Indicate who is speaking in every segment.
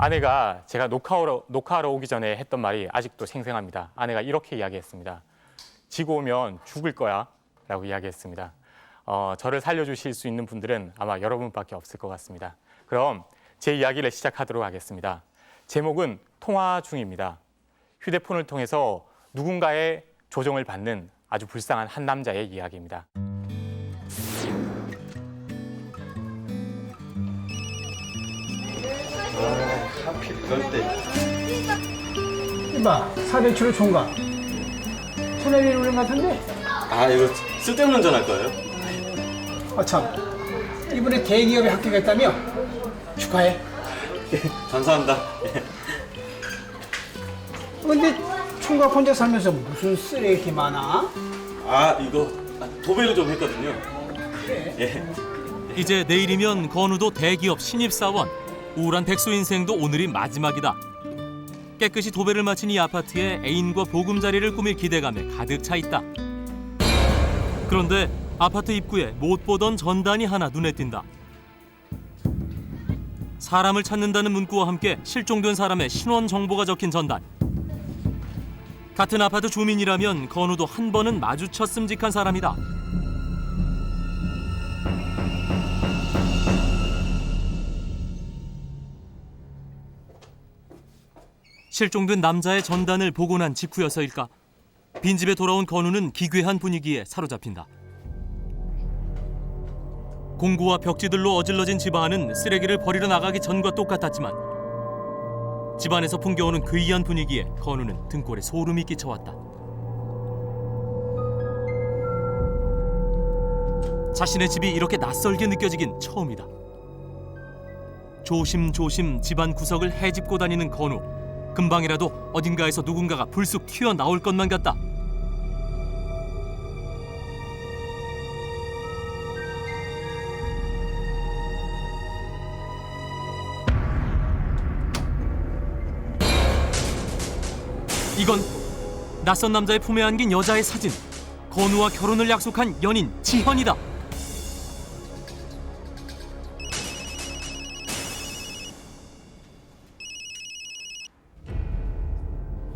Speaker 1: 아내가 제가 녹화하러 오기 전에 했던 말이 아직도 생생합니다. 아내가 이렇게 이야기했습니다. 지고 오면 죽을 거야 라고 이야기했습니다. 저를 살려주실 수 있는 분들은 아마 여러분밖에 없을 것 같습니다. 그럼 제 이야기를 시작하도록 하겠습니다. 제목은 통화 중입니다. 휴대폰을 통해서 누군가의 조종을 받는 아주 불쌍한 한 남자의 이야기입니다.
Speaker 2: 하필 이럴 때.
Speaker 3: 이봐, 사대출의 총각. 손해비를 올린 것 같은데?
Speaker 2: 아, 이거 쓸데없는 전화일 거예요?
Speaker 3: 참. 이번에 대기업에 합격했다며? 축하해.
Speaker 2: 감사합니다.
Speaker 3: 근데 총각 혼자 살면서 무슨 쓰레기 많아?
Speaker 2: 아, 이거 도배를 좀 했거든요.
Speaker 3: 그래?
Speaker 2: 예.
Speaker 4: 이제 내일이면 건우도 대기업 신입사원. 우울한 백수 인생도 오늘이 마지막이다. 깨끗이 도배를 마친 이 아파트에 애인과 보금자리를 꾸밀 기대감에 가득 차 있다. 그런데 아파트 입구에 못 보던 전단이 하나 눈에 띈다. 사람을 찾는다는 문구와 함께 실종된 사람의 신원 정보가 적힌 전단. 같은 아파트 주민이라면 건우도 한 번은 마주쳤음직한 사람이다. 실종된 남자의 전단을 보고 난 직후여서일까? 빈집에 돌아온 건우는 기괴한 분위기에 사로잡힌다. 공구와 벽지들로 어질러진 집안은 쓰레기를 버리러 나가기 전과 똑같았지만 집안에서 풍겨오는 괴이한 분위기에 건우는 등골에 소름이 끼쳐왔다. 자신의 집이 이렇게 낯설게 느껴지긴 처음이다. 조심조심 집안 구석을 헤집고 다니는 건우. 금방이라도 어딘가에서 누군가가 불쑥 튀어나올 것만 같다. 이건 낯선 남자의 품에 안긴 여자의 사진. 건우와 결혼을 약속한 연인 지현이다.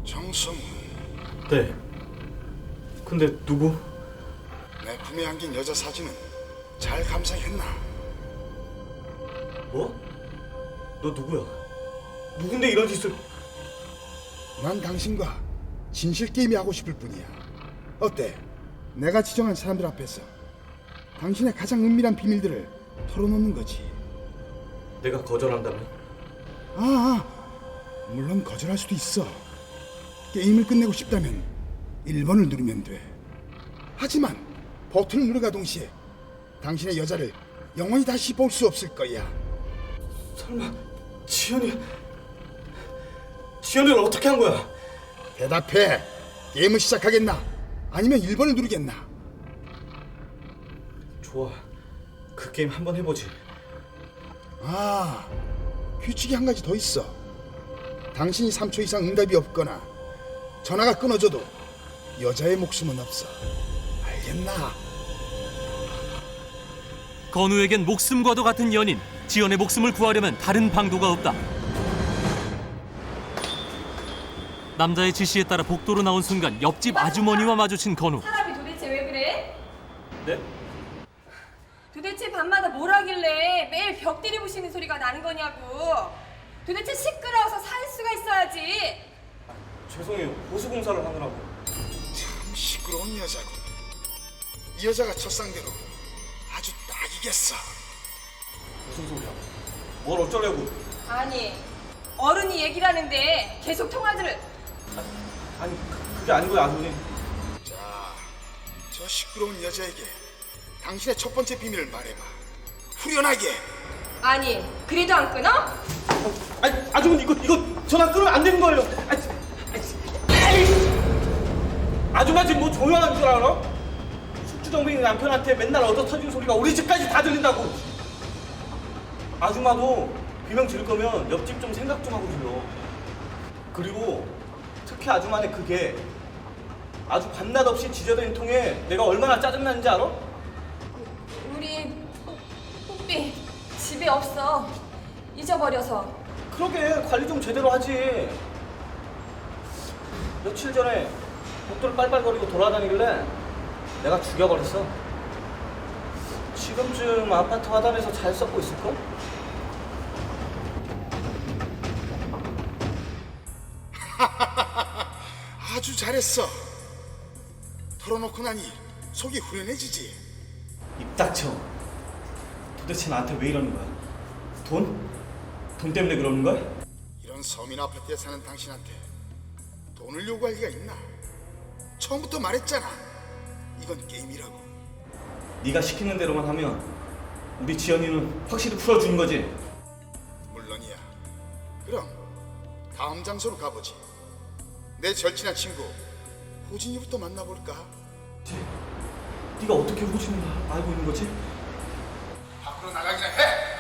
Speaker 5: 정성훈,
Speaker 2: 네. 근데 누구?
Speaker 5: 내 품에 안긴 여자 사진은 잘 감상했나?
Speaker 2: 뭐? 너 누구야? 누군데 이런 짓을?
Speaker 5: 난 당신과 진실 게임이 하고 싶을 뿐이야. 어때? 내가 지정한 사람들 앞에서 당신의 가장 은밀한 비밀들을 털어놓는 거지.
Speaker 2: 내가 거절한다면?
Speaker 5: 물론 거절할 수도 있어. 게임을 끝내고 싶다면 1번을 누르면 돼. 하지만 버튼을 누르가 동시에 당신의 여자를 영원히 다시 볼 수 없을 거야.
Speaker 2: 설마 지현이를 어떻게 한 거야?
Speaker 5: 대답해. 게임을 시작하겠나? 아니면 1번을 누르겠나?
Speaker 2: 좋아. 그 게임 한번 해보지.
Speaker 5: 규칙이 한 가지 더 있어. 당신이 3초 이상 응답이 없거나 전화가 끊어져도 여자의 목숨은 없어. 알겠나?
Speaker 4: 건우에겐 목숨과도 같은 연인 지연의 목숨을 구하려면 다른 방도가 없다. 남자의 지시에 따라 복도로 나온 순간 옆집 아주머니와 마주친 건우.
Speaker 6: 사람이 도대체 왜 그래?
Speaker 2: 네?
Speaker 6: 도대체 밤마다 뭘 하길래 매일 벽들이 부시는 소리가 나는 거냐고. 도대체 시끄러워서 살 수가 있어야지.
Speaker 2: 죄송해요. 보수공사를 하느라고.
Speaker 5: 참 시끄러운 여자고. 이 여자가 첫 상대로 아주 딱이겠어.
Speaker 2: 무슨 소리야? 뭘 어쩌려고?
Speaker 6: 아니, 어른이 얘기를 하는데 계속 통화들을.
Speaker 2: 아니, 그게 아니고요, 아버님.
Speaker 5: 자, 저 시끄러운 여자에게 당신의 첫 번째 비밀을 말해봐. 후련하게.
Speaker 6: 아니, 그래도 안 끊어?
Speaker 2: 아니, 아주머니 이거 전화 끊으면 안 되는 거예요. 아줌마 지금 뭐 조용한 줄 알아? 숙주정뱅이 남편한테 맨날 얻어 터지는 소리가 우리 집까지 다 들린다고. 아줌마도 비명 지를 거면 옆집 좀 생각 좀 하고 질러. 그리고 특히 아줌마네 그게 아주 밤낮 없이 지저대는 통에 내가 얼마나 짜증나는지 알아?
Speaker 6: 우리 뽀삐 집에 없어. 잊어버려서.
Speaker 2: 그러게 관리 좀 제대로 하지. 며칠 전에 복도를 빨빨거리고 돌아다니길래 내가 죽여버렸어. 지금쯤 아파트 화단에서 잘 썩고 있을걸?
Speaker 5: 아주 잘했어. 털어놓고 나니 속이 후련해지지.
Speaker 2: 입 닥쳐. 도대체 나한테 왜 이러는 거야? 돈? 돈 때문에 그러는 거야?
Speaker 5: 이런 서민 아파트에 사는 당신한테 돈을 요구할 리가 있나? 처음부터 말했잖아. 이건 게임이라고.
Speaker 2: 네가 시키는 대로만 하면 우리 지연이는 확실히 풀어주는 거지?
Speaker 5: 물론이야. 그럼 다음 장소로 가보지. 내 절친한 친구 호진이부터 만나볼까?
Speaker 2: 네가 어떻게 호진을 알고 있는 거지?
Speaker 5: 밖으로 나가기나 해.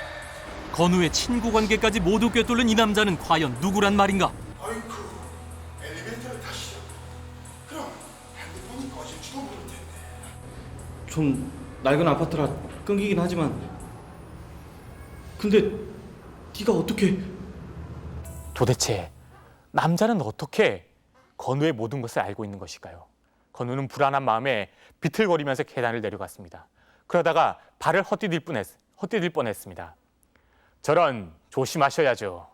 Speaker 4: 건우의 친구 관계까지 모두 꿰뚫는 이 남자는 과연 누구란 말인가?
Speaker 5: 아이쿠, 엘리베이터를 타시죠. 그럼 핸드폰이 꺼질지도 모를 텐데.
Speaker 2: 좀 낡은 아파트라 끊기긴 하지만 근데 네가 어떻게...
Speaker 1: 도대체 남자는 어떻게 건우의 모든 것을 알고 있는 것일까요? 건우는 불안한 마음에 비틀거리면서 계단을 내려갔습니다. 그러다가 발을 헛디딜 뻔했습니다. 저런 조심하셔야죠.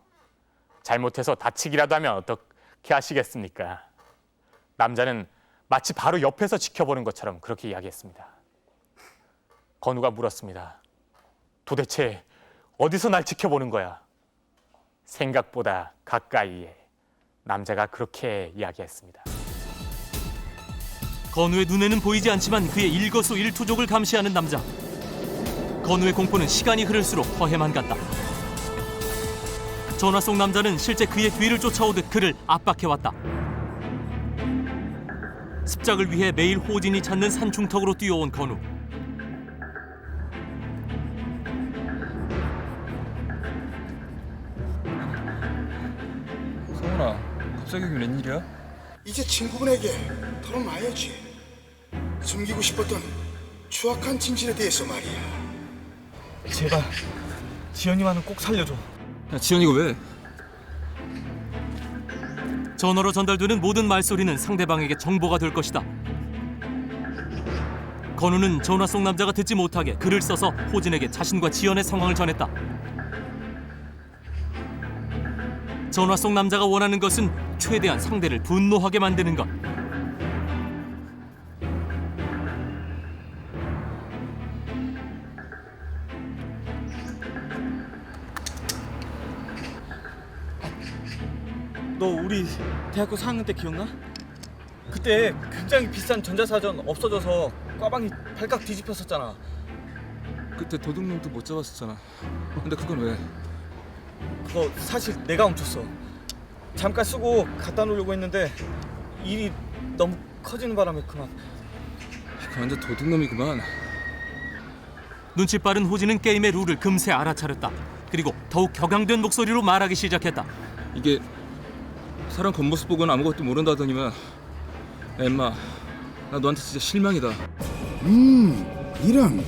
Speaker 1: 잘못해서 다치기라도 하면 어떻게 하시겠습니까? 남자는 마치 바로 옆에서 지켜보는 것처럼 그렇게 이야기했습니다. 건우가 물었습니다. 도대체 어디서 날 지켜보는 거야? 생각보다 가까이에. 남자가 그렇게 이야기했습니다.
Speaker 4: 건우의 눈에는 보이지 않지만 그의 일거수일투족을 감시하는 남자. 건우의 공포는 시간이 흐를수록 허해만 갔다. 전화 속 남자는 실제 그의 뒤를 쫓아오듯 그를 압박해왔다. 습작을 위해 매일 호진이 찾는 산중턱으로 뛰어온 건우.
Speaker 7: 성훈아, 갑자기 여기 웬일이야?
Speaker 5: 이제 친구분에게 털어놔야지. 숨기고 싶었던 추악한 진실에 대해서 말이야.
Speaker 2: 제발 지연이만은 꼭 살려줘.
Speaker 7: 야, 지연이가 왜?
Speaker 4: 전화로 전달되는 모든 말소리는 상대방에게 정보가 될 것이다. 건우는 전화 속 남자가 듣지 못하게 글을 써서 호진에게 자신과 지연의 상황을 전했다. 전화 속 남자가 원하는 것은 최대한 상대를 분노하게 만드는 것.
Speaker 2: 너 우리 대학교 4학년 때 기억나? 그때 굉장히 비싼 전자사전 없어져서 꽈방이 발칵 뒤집혔었잖아.
Speaker 7: 그때 도둑놈도 못 잡았었잖아. 근데 그건 왜?
Speaker 2: 그거 사실 내가 훔쳤어. 잠깐 쓰고 갖다 놓으려고 했는데 일이 너무 커지는 바람에 그만.
Speaker 7: 그 완전 도둑놈이구만.
Speaker 4: 눈치 빠른 호진은 게임의 룰을 금세 알아차렸다. 그리고 더욱 격앙된 목소리로 말하기 시작했다.
Speaker 7: 이게 사람 겉모습 보고는 아무것도 모른다더니만 엠마, 나 너한테 진짜 실망이다.
Speaker 5: 이런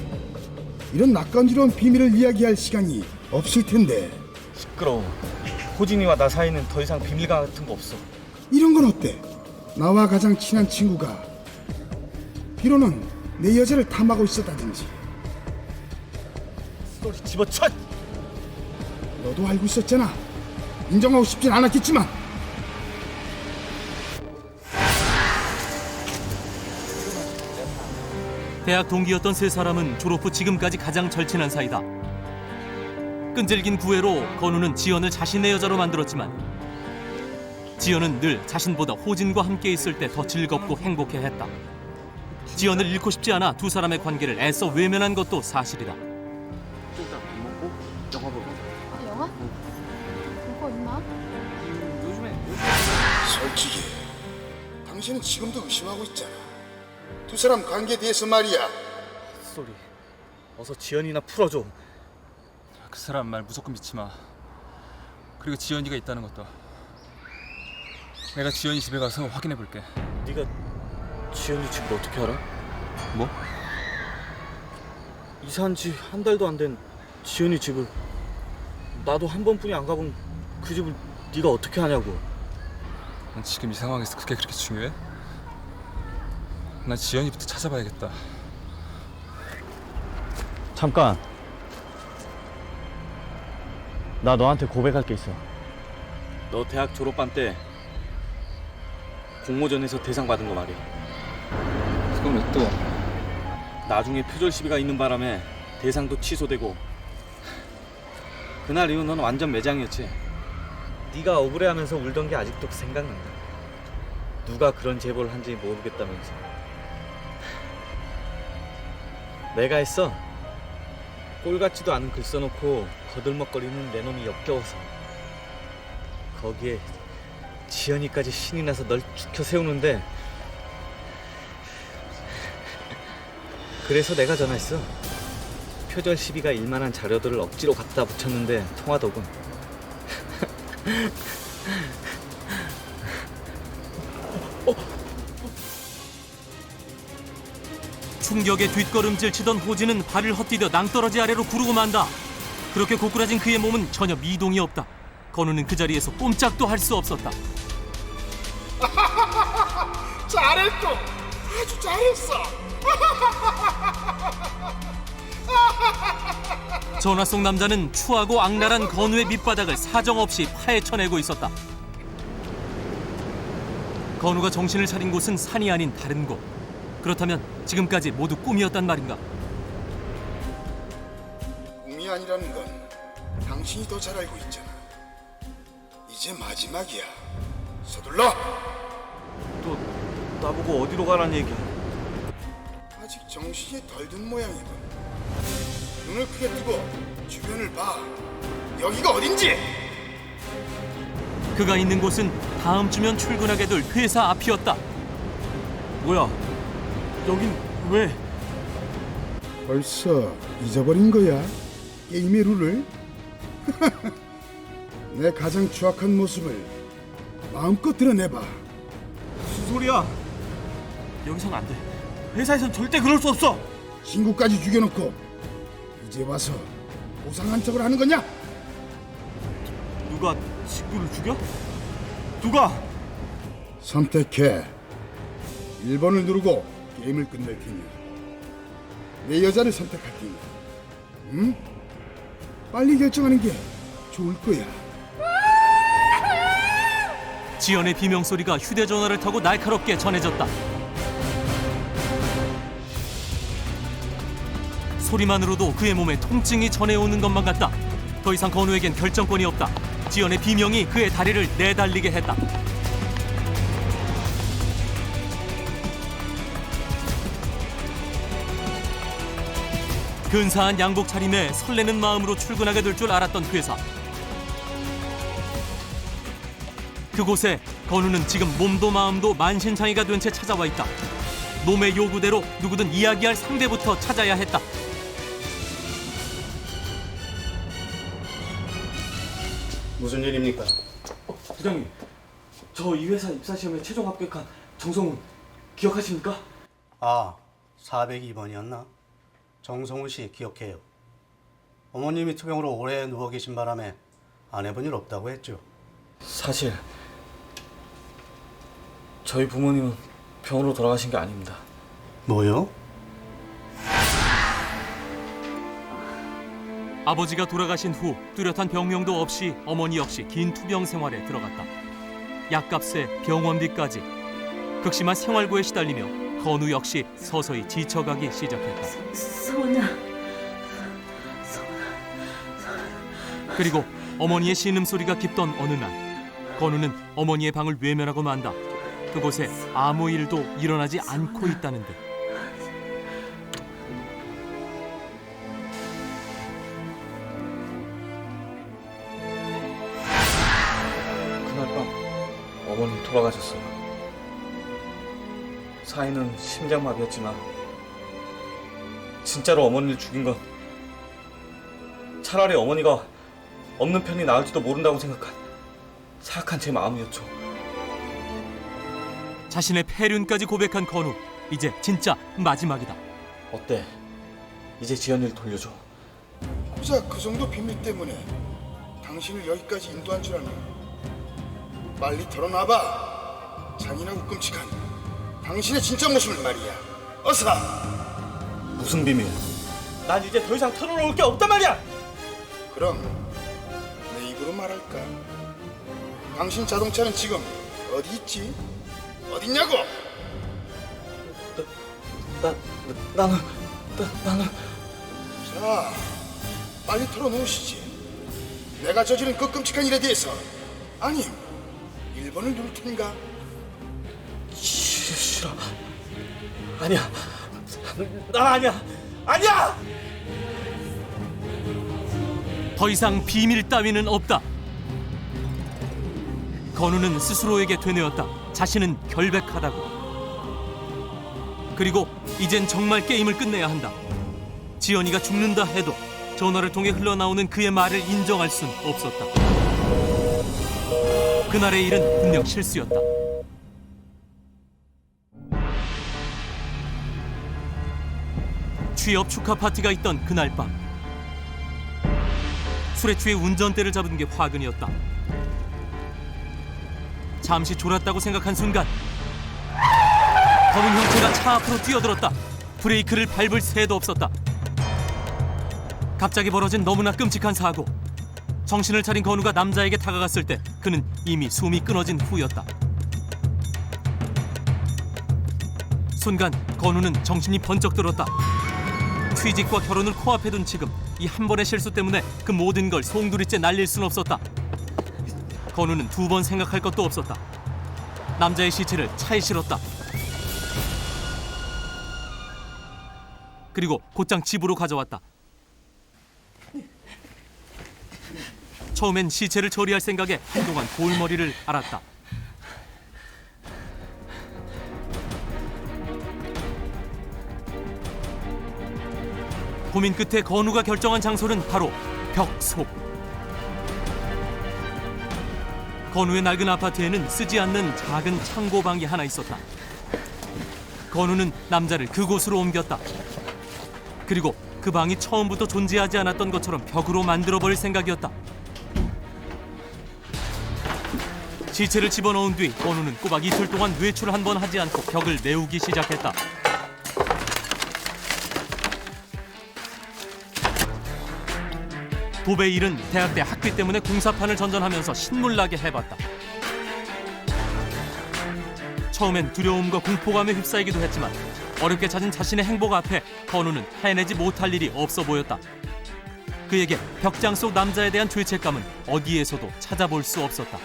Speaker 5: 낯간지러운 비밀을 이야기할 시간이 없을 텐데.
Speaker 2: 시끄러워. 호진이와 나 사이는 더 이상 비밀 같은 거 없어.
Speaker 5: 이런 건 어때? 나와 가장 친한 친구가 비로는 내 여자를 탐하고 있었다든지.
Speaker 2: 소리 집어쳐!
Speaker 5: 너도 알고 있었잖아. 인정하고 싶진 않았겠지만.
Speaker 4: 대학 동기였던 세 사람은 졸업 후 지금까지 가장 절친한 사이다. 끈질긴 구애로 건우는 지연을 자신의 여자로 만들었지만 지연은 늘 자신보다 호진과 함께 있을 때 더 즐겁고 행복해했다. 지연을 잃고 싶지 않아 두 사람의 관계를 애써 외면한 것도 사실이다.
Speaker 8: 영화? 이거 있나?
Speaker 5: 솔직히 당신은 지금도 의심하고 있잖아. 두 사람 관계에 대해서 말이야.
Speaker 2: 소리. 어서 지연이나 풀어줘.
Speaker 7: 그 사람 말 무조건 믿지 마. 그리고 지연이가 있다는 것도. 내가 지연이 집에 가서 확인해 볼게.
Speaker 2: 네가 지연이 집을 어떻게 알아?
Speaker 7: 뭐?
Speaker 2: 이사한 지 한 달도 안 된 지연이 집을 나도 한 번뿐이 안 가본 그 집을 네가 어떻게 하냐고.
Speaker 7: 난 지금 이 상황에서 그게 그렇게 중요해? 난 지연이부터 찾아봐야겠다.
Speaker 9: 잠깐. 나 너한테 고백할 게 있어.
Speaker 2: 너 대학 졸업반 때 공모전에서 대상 받은 거 말이야.
Speaker 7: 그건 왜 또?
Speaker 2: 나중에 표절 시비가 있는 바람에 대상도 취소되고 그날 이후 넌 완전 매장이었지. 네가 억울해하면서 울던 게 아직도 생각난다. 누가 그런 제보를 한지 모르겠다면서. 내가 했어. 꼴 같지도 않은 글 써놓고 거들먹거리는 내 놈이 역겨워서. 거기에 지연이까지 신이 나서 널 죽여 세우는데 그래서 내가 전화했어. 표절 시비가 일만한 자료들을 억지로 갖다 붙였는데 통하더군.
Speaker 4: 충격에 뒷걸음질 치던 호진은 발을 헛디뎌 낭떠러지 아래로 구르고 만다. 그렇게 고꾸라진 그의 몸은 전혀 미동이 없다. 건우는 그 자리에서 꼼짝도 할 수 없었다.
Speaker 5: 잘했어. 아주 잘했어.
Speaker 4: 전화 속 남자는 추하고 악랄한 건우의 밑바닥을 사정없이 파헤쳐내고 있었다. 건우가 정신을 차린 곳은 산이 아닌 다른 곳. 그렇다면 지금까지 모두 꿈이었단 말인가?
Speaker 5: 꿈이 아니라는 건 당신이 더 잘 알고 있잖아. 이제 마지막이야. 서둘러.
Speaker 2: 또 나보고 어디로 가란 얘기야.
Speaker 5: 아직 정신이 덜 든 모양이군. 눈을 크게 뜨고 주변을 봐. 여기가 어딘지.
Speaker 4: 그가 있는 곳은 다음 주면 출근하게 될 회사 앞이었다.
Speaker 2: 뭐야? 여긴 왜?
Speaker 5: 벌써 잊어버린 거야? 게임의 룰을? 내 가장 추악한 모습을 마음껏 드러내봐.
Speaker 2: 무슨 소리야? 여기선 안 돼. 회사에선 절대 그럴 수 없어.
Speaker 5: 친구까지 죽여놓고 이제 와서 보상한 척을 하는 거냐?
Speaker 2: 누가 친구를 죽여? 누가?
Speaker 5: 선택해. 1번을 누르고 게임을 끝낼 테니 내 여자를 선택할 테니 응? 빨리 결정하는 게 좋을 거야.
Speaker 4: 지연의 비명소리가 휴대전화를 타고 날카롭게 전해졌다. 소리만으로도 그의 몸에 통증이 전해오는 것만 같다. 더 이상 건우에겐 결정권이 없다. 지연의 비명이 그의 다리를 내달리게 했다. 근사한 양복 차림에 설레는 마음으로 출근하게 될 줄 알았던 회사. 그곳에 건우는 지금 몸도 마음도 만신창이가 된 채 찾아와 있다. 놈의 요구대로 누구든 이야기할 상대부터 찾아야 했다.
Speaker 2: 무슨 일입니까? 부장님, 저 이 회사 입사 시험에 최종 합격한 정성훈 기억하십니까?
Speaker 10: 아, 402번이었나? 정성훈 씨 기억해요. 어머님이 투병으로 오래 누워 계신 바람에 안 해본 일 없다고 했죠.
Speaker 2: 사실 저희 부모님은 병으로 돌아가신 게 아닙니다.
Speaker 10: 뭐요?
Speaker 4: 아버지가 돌아가신 후 뚜렷한 병명도 없이 어머니 역시 긴 투병 생활에 들어갔다. 약값에 병원비까지 극심한 생활고에 시달리며 건우 역시 서서히 지쳐가기 시작했다.
Speaker 11: 성훈아.
Speaker 4: 그리고 어머니의 신음소리가 깊던 어느 날 건우는 어머니의 방을 외면하고 만다. 그곳에 아무 일도 일어나지 않고 있다는 듯.
Speaker 2: 그날 밤 어머니 돌아가셨어요. 사인은 심장마비였지만 진짜로 어머니를 죽인 건 차라리 어머니가 없는 편이 나을지도 모른다고 생각한 사악한 제 마음이었죠.
Speaker 4: 자신의 폐륜까지 고백한 건우. 이제 진짜 마지막이다.
Speaker 2: 어때? 이제 지연이를 돌려줘.
Speaker 5: 고작 그 정도 비밀 때문에 당신을 여기까지 인도한 줄 아나? 빨리 털어놔봐. 잔인하고 끔찍한 당신의 진짜 모습을 말이야. 어서!
Speaker 2: 무슨 비밀? 난 이제 더 이상 털어놓을 게 없단 말이야.
Speaker 5: 그럼 내 입으로 말할까? 당신 자동차는 지금 어디 있지? 어딨냐고?
Speaker 2: 나는
Speaker 5: 자, 빨리 털어놓으시지. 내가 저지른 그 끔찍한 일에 대해서 아님 1번을 누를 텐가?
Speaker 2: 싫어. 아니야. 나 아니야. 아니야.
Speaker 4: 더 이상 비밀 따위는 없다. 건우는 스스로에게 되뇌었다. 자신은 결백하다고. 그리고 이젠 정말 게임을 끝내야 한다. 지연이가 죽는다 해도 전화를 통해 흘러나오는 그의 말을 인정할 순 없었다. 그날의 일은 분명 실수였다. 취업 축하 파티가 있던 그날 밤, 술에 취해 운전대를 잡은 게 화근이었다. 잠시 졸았다고 생각한 순간 검은 형체가 차 앞으로 뛰어들었다. 브레이크를 밟을 새도 없었다. 갑자기 벌어진 너무나 끔찍한 사고. 정신을 차린 건우가 남자에게 다가갔을 때 그는 이미 숨이 끊어진 후였다. 순간 건우는 정신이 번쩍 들었다. 취직과 결혼을 코앞에 둔 지금 이 한 번의 실수 때문에 그 모든 걸 송두리째 날릴 순 없었다. 건우는 두 번 생각할 것도 없었다. 남자의 시체를 차에 실었다. 그리고 곧장 집으로 가져왔다. 처음엔 시체를 처리할 생각에 한동안 골머리를 앓았다. 고민 끝에 건우가 결정한 장소는 바로 벽 속. 건우의 낡은 아파트에는 쓰지 않는 작은 창고방이 하나 있었다. 건우는 남자를 그곳으로 옮겼다. 그리고 그 방이 처음부터 존재하지 않았던 것처럼 벽으로 만들어버릴 생각이었다. 시체를 집어넣은 뒤 건우는 꼬박 이틀 동안 외출을 한 번 하지 않고 벽을 메우기 시작했다. 도배 일은 대학 때 학비 때문에 공사판을 전전하면서 신물나게 해봤다. 처음엔 두려움과 공포감에 휩싸이기도 했지만 어렵게 찾은 자신의 행복 앞에 건우는 해내지 못할 일이 없어 보였다. 그에게 벽장 속 남자에 대한 죄책감은 어디에서도 찾아볼 수 없었다.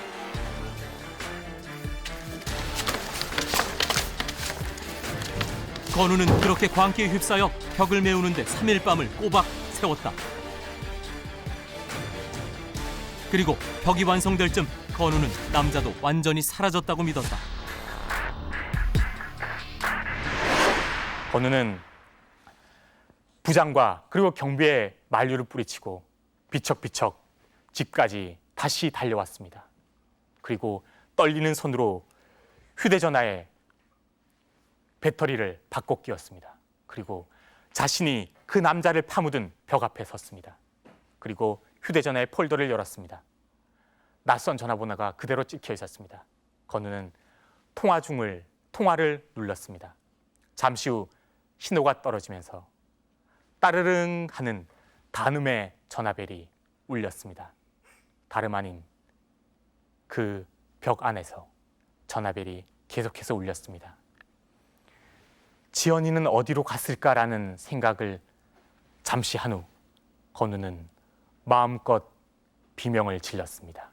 Speaker 4: 건우는 그렇게 광기에 휩싸여 벽을 메우는데 3일 밤을 꼬박 세웠다. 그리고 벽이 완성될 쯤 건우는 남자도 완전히 사라졌다고 믿었다.
Speaker 1: 건우는 부장과 그리고 경비에 만류를 뿌리치고 비척비척 집까지 다시 달려왔습니다. 그리고 떨리는 손으로 휴대전화에 배터리를 바꿔 끼웠습니다. 그리고 자신이 그 남자를 파묻은 벽 앞에 섰습니다. 그리고 휴대전화의 폴더를 열었습니다. 낯선 전화번호가 그대로 찍혀 있었습니다. 건우는 통화를 눌렀습니다. 잠시 후 신호가 떨어지면서 따르릉 하는 단음의 전화벨이 울렸습니다. 다름 아닌 그 벽 안에서 전화벨이 계속해서 울렸습니다. 지연이는 어디로 갔을까라는 생각을 잠시 한 후 건우는 마음껏 비명을 질렀습니다.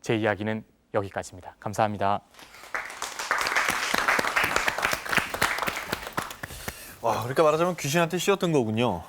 Speaker 1: 제 이야기는 여기까지입니다. 감사합니다.
Speaker 11: 와, 그러니까 말하자면 귀신한테 씌었던 거군요.